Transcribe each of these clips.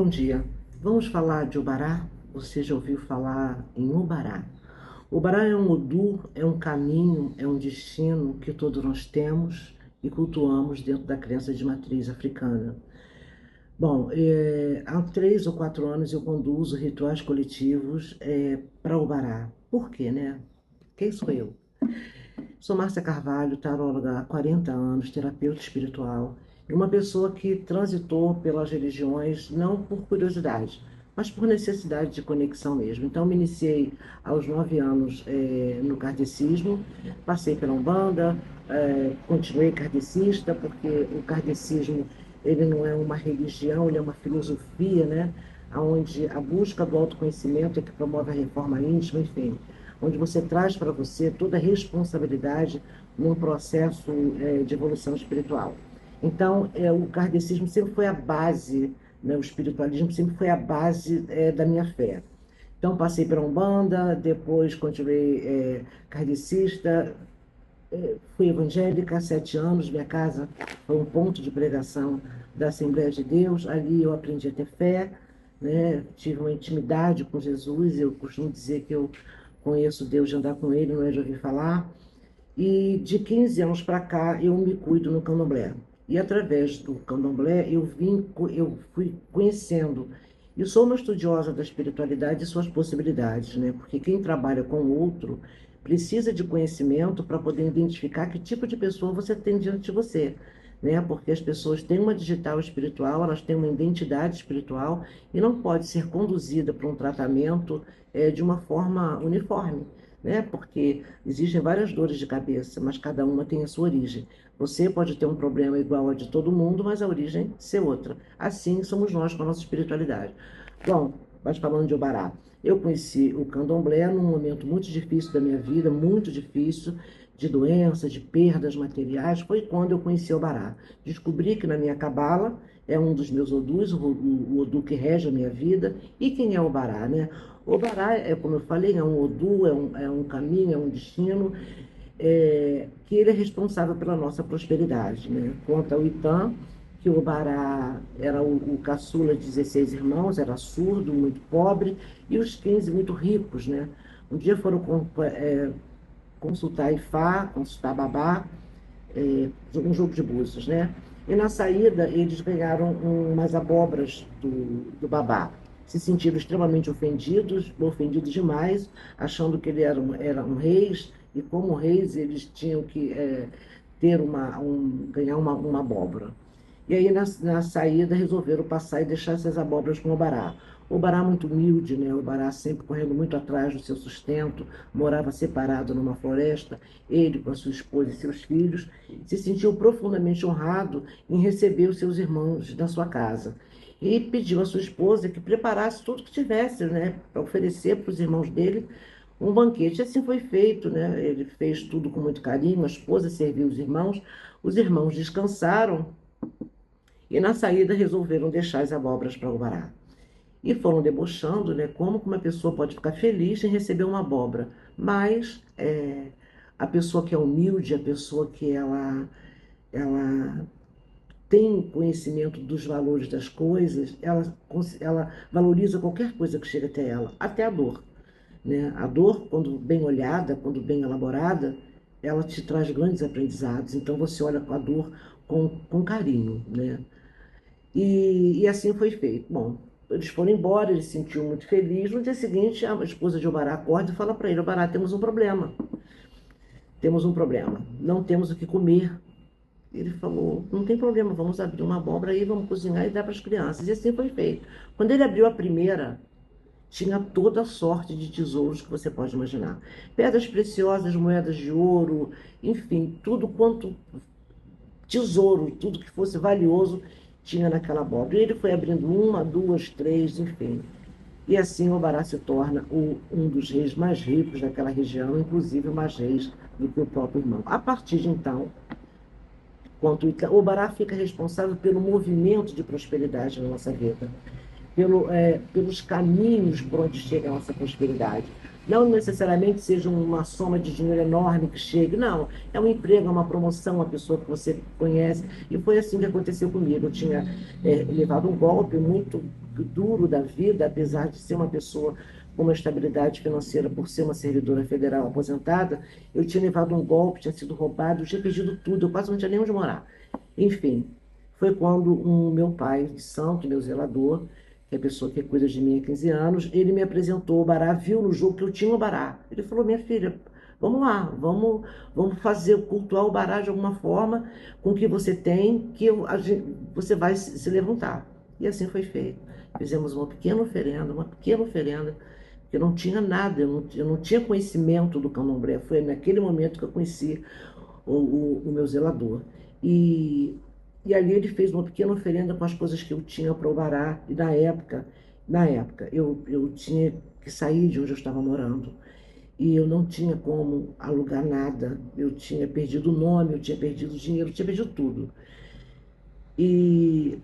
Bom dia. Vamos falar de Obará? Você já ouviu falar em Obará? Obará é um Odu, é um caminho, é um destino que todos nós temos e cultuamos dentro da crença de matriz africana. Bom, há 3 ou 4 anos eu conduzo rituais coletivos para Obará. Por quê, né? Quem sou eu? Sou Márcia Carvalho, taróloga há 40 anos, terapeuta espiritual, e uma pessoa que transitou pelas religiões não por curiosidade, mas por necessidade de conexão mesmo. Então, me iniciei aos 9 anos no kardecismo, passei pela Umbanda, continuei kardecista, porque o kardecismo ele não é uma religião, ele é uma filosofia, né? Onde a busca do autoconhecimento é que promove a reforma íntima, enfim, onde você traz para você toda a responsabilidade num processo de evolução espiritual. Então, o kardecismo sempre foi a base, né, o espiritualismo sempre foi a base da minha fé. Então, passei pela Umbanda, depois continuei kardecista, fui evangélica há 7 anos, minha casa foi um ponto de pregação da Assembleia de Deus, ali eu aprendi a ter fé, né? Tive uma intimidade com Jesus, eu costumo dizer que eu conheço Deus de andar com Ele, não é de ouvir falar, e de 15 anos para cá eu me cuido no candomblé. E através do candomblé eu fui conhecendo. E sou uma estudiosa da espiritualidade e suas possibilidades, né? Porque quem trabalha com o outro precisa de conhecimento para poder identificar que tipo de pessoa você tem diante de você, né? Porque as pessoas têm uma digital espiritual, elas têm uma identidade espiritual e não pode ser conduzida para um tratamento de uma forma uniforme, né? Porque existem várias dores de cabeça, mas cada uma tem a sua origem. Você pode ter um problema igual ao de todo mundo, mas a origem ser outra. Assim somos nós com a nossa espiritualidade. Bom, mas falando de Obará, eu conheci o candomblé num momento muito difícil da minha vida, muito difícil, de doenças, de perdas materiais, foi quando eu conheci o Obará. Descobri que na minha cabala é um dos meus odus, o odu que rege a minha vida. E quem é o Obará, né? O Obará, como eu falei, é um odu, é um caminho, é um destino, que ele é responsável pela nossa prosperidade, né? Conta o Itã que o Obará era o caçula de 16 irmãos, era surdo, muito pobre, e os 15 muito ricos, né? Um dia foram consultar Ifá, consultar Babá, um jogo de búzios, né? E na saída eles ganharam umas abóboras do Babá. Se sentiram extremamente ofendidos demais, achando que ele era um reis, e como reis eles tinham que ganhar uma abóbora. E aí, na saída, resolveram passar e deixar essas abóboras com o Obará. O Obará muito humilde, né? O Obará sempre correndo muito atrás do seu sustento, morava separado numa floresta, ele com a sua esposa e seus filhos, se sentiu profundamente honrado em receber os seus irmãos na sua casa. E pediu à sua esposa que preparasse tudo que tivesse, né, para oferecer para os irmãos dele um banquete. Assim foi feito, né? Ele fez tudo com muito carinho, a esposa serviu os irmãos descansaram e na saída resolveram deixar as abóboras para o Bará. E foram debochando, né? Como que uma pessoa pode ficar feliz em receber uma abóbora? Mas a pessoa que é humilde, a pessoa que ela tem conhecimento dos valores das coisas, ela valoriza qualquer coisa que chega até ela, até a dor, né? A dor, quando bem olhada, quando bem elaborada, ela te traz grandes aprendizados. Então você olha com a dor com carinho, né? E assim foi feito. Bom, eles foram embora, ele se sentiu muito feliz. No dia seguinte, a esposa de Obará acorda e fala para ele: Obará, temos um problema. Temos um problema. Não temos o que comer. Ele falou: não tem problema, vamos abrir uma abóbora aí, vamos cozinhar e dar para as crianças. E assim foi feito. Quando ele abriu a primeira, tinha toda sorte de tesouros que você pode imaginar. Pedras preciosas, moedas de ouro, enfim, tudo quanto tesouro, tudo que fosse valioso tinha naquela abóbora. E ele foi abrindo uma, duas, três, enfim. E assim o Obará se torna um dos reis mais ricos daquela região, inclusive mais reis do que o próprio irmão. A partir de então, o Obará fica responsável pelo movimento de prosperidade na nossa vida, pelos caminhos por onde chega a nossa prosperidade. Não necessariamente seja uma soma de dinheiro enorme que chegue, não. É um emprego, é uma promoção, uma pessoa que você conhece. E foi assim que aconteceu comigo. Eu tinha levado um golpe muito duro da vida, apesar de ser uma pessoa com uma estabilidade financeira, por ser uma servidora federal aposentada, eu tinha levado um golpe, tinha sido roubado, eu tinha perdido tudo, eu quase não tinha nem onde morar. Enfim, foi quando o meu pai de santo, meu zelador, que é a pessoa que cuida de mim há 15 anos, ele me apresentou o bará, viu no jogo que eu tinha o bará. Ele falou, minha filha, vamos lá, vamos fazer, cultuar o bará de alguma forma com o que você tem, que você vai se levantar. E assim foi feito. Fizemos uma pequena oferenda, porque eu não tinha nada, eu não tinha conhecimento do candomblé. Foi naquele momento que eu conheci o meu zelador. E, e ali ele fez uma pequena oferenda com as coisas que eu tinha para o bará. E na época eu tinha que sair de onde eu estava morando. E eu não tinha como alugar nada. Eu tinha perdido o nome, eu tinha perdido o dinheiro, eu tinha perdido tudo. E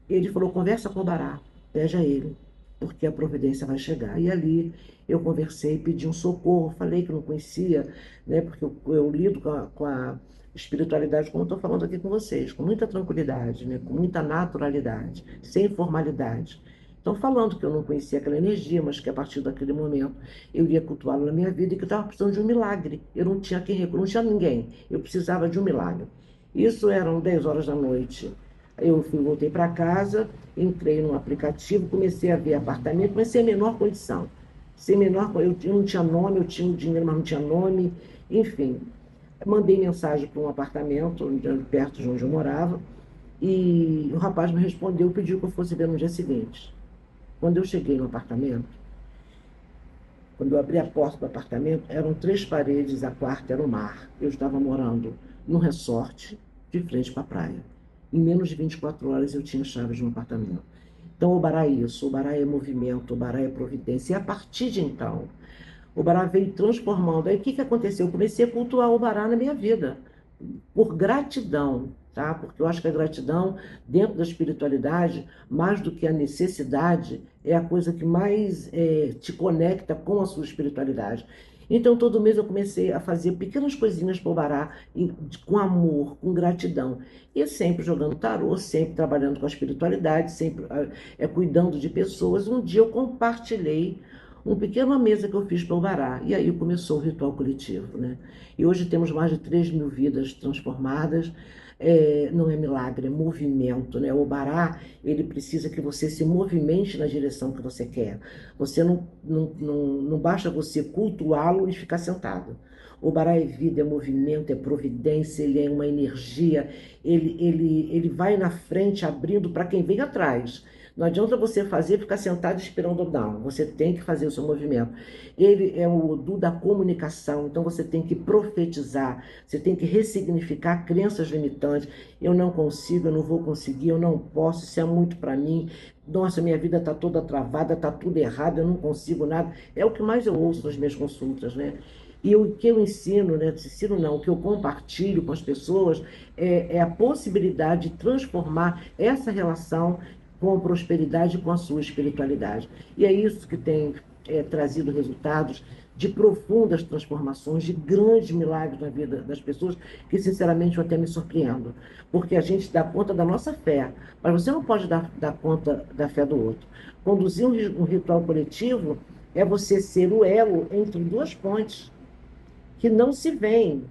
ele falou, conversa com o bará, pede a ele, porque a providência vai chegar. E ali eu conversei, pedi um socorro, falei que não conhecia, né, porque eu lido com a espiritualidade, como eu estou falando aqui com vocês, com muita tranquilidade, né, com muita naturalidade, sem formalidade. Então, falando que eu não conhecia aquela energia, mas que a partir daquele momento eu iria cultuá-lo na minha vida e que eu estava precisando de um milagre. Eu não tinha quem recorrer, não tinha ninguém. Eu precisava de um milagre. Isso eram 10 horas da noite. Voltei para casa, entrei no aplicativo, comecei a ver apartamento, mas sem a menor condição. Sem menor, eu não tinha nome, eu tinha o dinheiro, mas não tinha nome. Enfim, mandei mensagem para um apartamento perto de onde eu morava, e o rapaz me respondeu, pediu que eu fosse ver no dia seguinte. Quando eu cheguei no apartamento, quando eu abri a porta do apartamento, eram 3 paredes, a quarta era o mar. Eu estava morando num resort de frente para a praia. Em menos de 24 horas eu tinha chave de um apartamento. Então, o Bará é isso, o Bará é movimento, o Bará é providência. E a partir de então, o Bará veio transformando. Aí o que aconteceu? Eu comecei a cultuar o Bará na minha vida, por gratidão, tá? Porque eu acho que a gratidão, dentro da espiritualidade, mais do que a necessidade, é a coisa que mais te conecta com a sua espiritualidade. Então, todo mês eu comecei a fazer pequenas coisinhas para o Bará, com amor, com gratidão. E sempre jogando tarô, sempre trabalhando com a espiritualidade, sempre cuidando de pessoas. Um dia eu compartilhei uma pequena mesa que eu fiz para o Bará. E aí começou o ritual coletivo, né? E hoje temos mais de 3.000 vidas transformadas. Não é milagre, é movimento, né? O Bará, ele precisa que você se movimente na direção que você quer. Você não basta você cultuá-lo e ficar sentado. O Bará é vida, é movimento, é providência, ele é uma energia, ele vai na frente abrindo para quem vem atrás. Não adianta você fazer e ficar sentado esperando o down. Você tem que fazer o seu movimento. Ele é o Odu da comunicação, então você tem que profetizar, você tem que ressignificar crenças limitantes. Eu não consigo, eu não vou conseguir, eu não posso, isso é muito para mim. Nossa, minha vida está toda travada, está tudo errado, eu não consigo nada. É o que mais eu ouço nas minhas consultas, né? E o que eu ensino, né? Ensino não, o que eu compartilho com as pessoas é a possibilidade de transformar essa relação com a prosperidade e com a sua espiritualidade. E é isso que tem trazido resultados de profundas transformações, de grandes milagres na vida das pessoas, que sinceramente eu até me surpreendo. Porque a gente dá conta da nossa fé, mas você não pode dar conta da fé do outro. Conduzir um ritual coletivo é você ser o elo entre duas pontes que não se veem.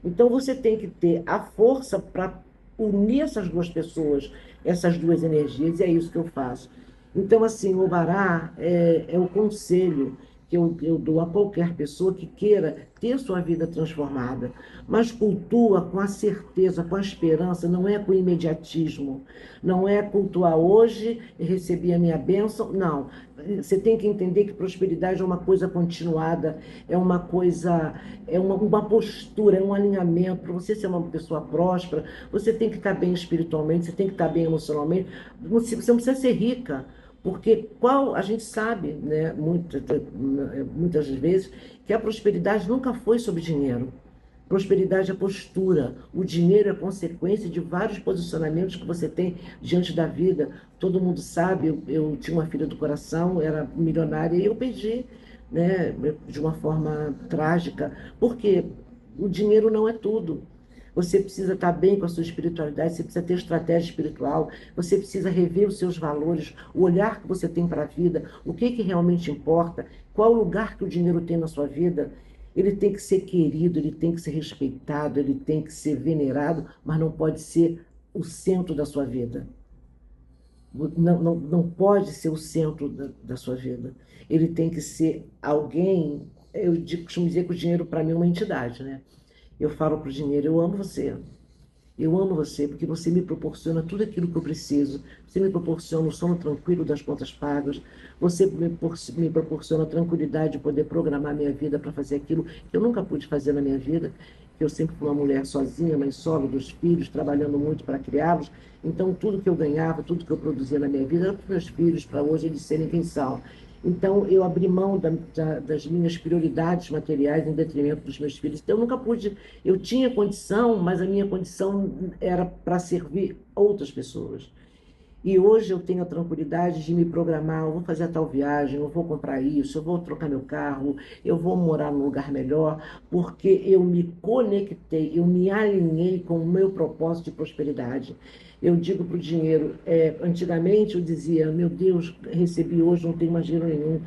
Então você tem que ter a força para unir essas duas pessoas, essas duas energias, e é isso que eu faço. Então, assim, o Bará é o conselho que eu dou a qualquer pessoa que queira ter sua vida transformada, mas cultua com a certeza, com a esperança, não é com imediatismo, não é cultuar hoje e receber a minha bênção, não. Você tem que entender que prosperidade é uma coisa continuada, é uma coisa, uma postura, é um alinhamento. Para você ser uma pessoa próspera, você tem que estar bem espiritualmente, você tem que estar bem emocionalmente, você não precisa ser rica. Porque a gente sabe, né, muitas vezes, que a prosperidade nunca foi sobre dinheiro. Prosperidade é postura. O dinheiro é consequência de vários posicionamentos que você tem diante da vida. Todo mundo sabe, eu tinha uma filha do coração, era milionária, e eu perdi. né, de uma forma trágica, porque o dinheiro não é tudo. Você precisa estar bem com a sua espiritualidade, você precisa ter estratégia espiritual, você precisa rever os seus valores, o olhar que você tem para a vida, o que que realmente importa, qual o lugar que o dinheiro tem na sua vida. Ele tem que ser querido, ele tem que ser respeitado, ele tem que ser venerado, mas não pode ser o centro da sua vida. Não pode ser o centro da sua vida. Ele tem que ser alguém. Costumo dizer que o dinheiro para mim é uma entidade, né? Eu falo para o dinheiro, eu amo você. Eu amo você porque você me proporciona tudo aquilo que eu preciso. Você me proporciona o sono tranquilo das contas pagas. Você me proporciona a tranquilidade de poder programar minha vida para fazer aquilo que eu nunca pude fazer na minha vida. Eu sempre fui uma mulher sozinha, mãe solo, dos filhos, trabalhando muito para criá-los. Então, tudo que eu ganhava, tudo que eu produzia na minha vida era para os meus filhos, para hoje eles serem quem são. Então, eu abri mão das minhas prioridades materiais em detrimento dos meus filhos. Então, eu nunca pude. Eu tinha condição, mas a minha condição era para servir outras pessoas. E hoje eu tenho a tranquilidade de me programar, eu vou fazer a tal viagem, eu vou comprar isso, eu vou trocar meu carro, eu vou morar num lugar melhor, porque eu me conectei, eu me alinhei com o meu propósito de prosperidade. Eu digo para o dinheiro, antigamente eu dizia, meu Deus, recebi hoje, não tenho mais dinheiro nenhum.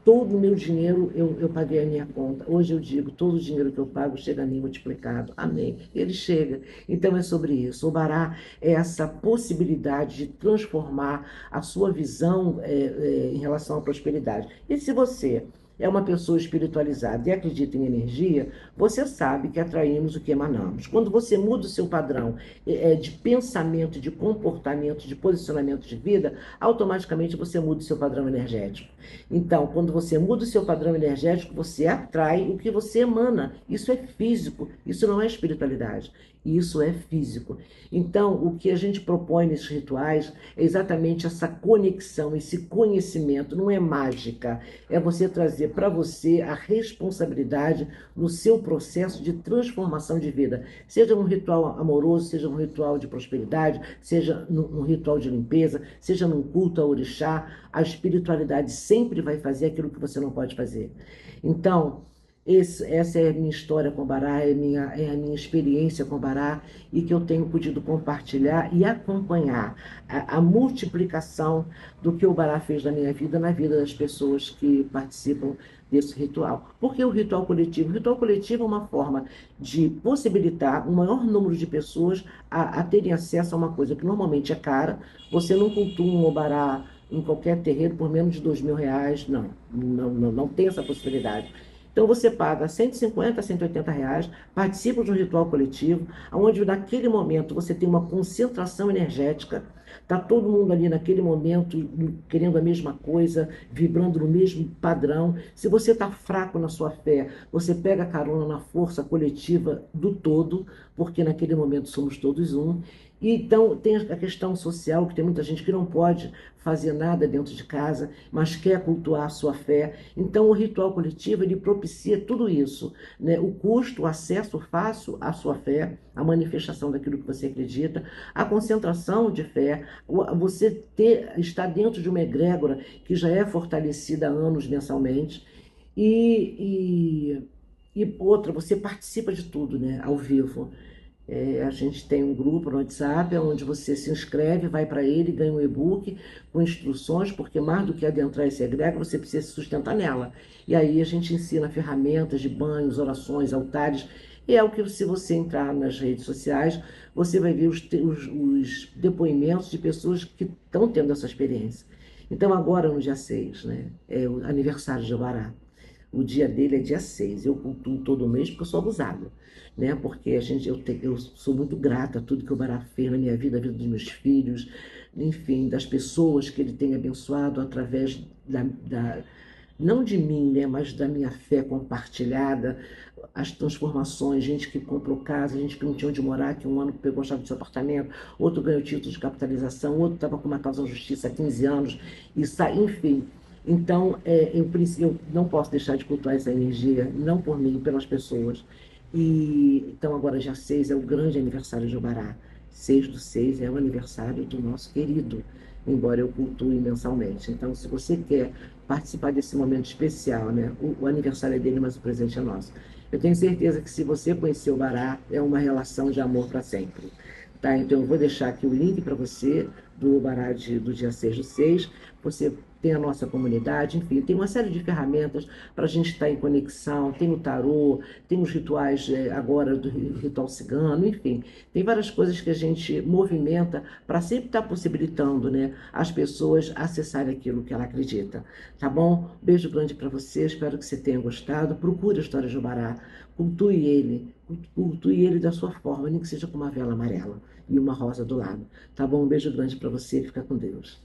Todo o meu dinheiro eu paguei a minha conta. Hoje eu digo, todo o dinheiro que eu pago chega a mim multiplicado. Amém. Ele chega. Então é sobre isso. O Bará é essa possibilidade de transformar a sua visão em relação à prosperidade. E se você é uma pessoa espiritualizada e acredita em energia, você sabe que atraímos o que emanamos. Quando você muda o seu padrão de pensamento, de comportamento, de posicionamento de vida, automaticamente você muda o seu padrão energético. Então, quando você muda o seu padrão energético, você atrai o que você emana. Isso é físico, isso não é espiritualidade. Isso é físico. Então, o que a gente propõe nesses rituais é exatamente essa conexão, esse conhecimento. Não é mágica, é você trazer para você a responsabilidade no seu processo de transformação de vida. Seja um ritual amoroso, seja um ritual de prosperidade, seja um ritual de limpeza, seja num culto a orixá, a espiritualidade sempre vai fazer aquilo que você não pode fazer. Então, essa é a minha história com o Bará, é a minha experiência com o Bará e que eu tenho podido compartilhar e acompanhar a multiplicação do que o Bará fez na minha vida, na vida das pessoas que participam desse ritual. Porque o ritual coletivo? O ritual coletivo é uma forma de possibilitar um maior número de pessoas a terem acesso a uma coisa que normalmente é cara. Você não cultua um Obará em qualquer terreiro por menos de R$ 2.000, não tem essa possibilidade. Então você paga R$ 150, R$ 180, participa de um ritual coletivo, onde naquele momento você tem uma concentração energética, está todo mundo ali naquele momento querendo a mesma coisa, vibrando no mesmo padrão. Se você está fraco na sua fé, você pega carona na força coletiva do todo, porque naquele momento somos todos um. E então tem a questão social, que tem muita gente que não pode fazer nada dentro de casa, mas quer cultuar a sua fé. Então o ritual coletivo ele propicia tudo isso, né? O custo, o acesso fácil à sua fé, a manifestação daquilo que você acredita, a concentração de fé, você estar dentro de uma egrégora que já é fortalecida há anos mensalmente, e outra, você participa de tudo, né? Ao vivo. A gente tem um grupo no WhatsApp onde você se inscreve, vai para ele, ganha um e-book com instruções, porque mais do que adentrar esse egrégora, você precisa se sustentar nela. E aí a gente ensina ferramentas de banhos, orações, altares. E é o que, se você entrar nas redes sociais, você vai ver os depoimentos de pessoas que estão tendo essa experiência. Então agora, no dia 6, né, é o aniversário de Obará. O dia dele é dia 6. Eu cultuo todo mês porque eu sou abusada, né? Porque eu sou muito grata a tudo que o Bará fez na minha vida, a vida dos meus filhos, enfim, das pessoas que ele tem abençoado através não de mim, né, mas da minha fé compartilhada, as transformações, gente que comprou casa, gente que não tinha onde morar, que um ano pegou a chave do seu apartamento, outro ganhou título de capitalização, outro estava com uma causa na justiça há 15 anos, enfim. Então, eu não posso deixar de cultuar essa energia, não por mim, pelas pessoas. Então, agora, dia 6 é o grande aniversário de Obará. 6/6 é o aniversário do nosso querido, embora eu cultue mensalmente. Então, se você quer participar desse momento especial, né? O aniversário é dele, mas o presente é nosso. Eu tenho certeza que se você conhecer o Bará, é uma relação de amor para sempre. Tá? Então eu vou deixar aqui o link para você do Bará do dia 6/6. Você tem a nossa comunidade, enfim, tem uma série de ferramentas para a gente estar em conexão. Tem o tarô, tem os rituais agora do ritual cigano, enfim, tem várias coisas que a gente movimenta para sempre estar possibilitando, né, as pessoas acessarem aquilo que ela acredita. Tá bom? Beijo grande para você, espero que você tenha gostado. Procure a história de Obará, cultue ele da sua forma, nem que seja com uma vela amarela e uma rosa do lado. Tá bom? Um beijo grande para você, fica com Deus.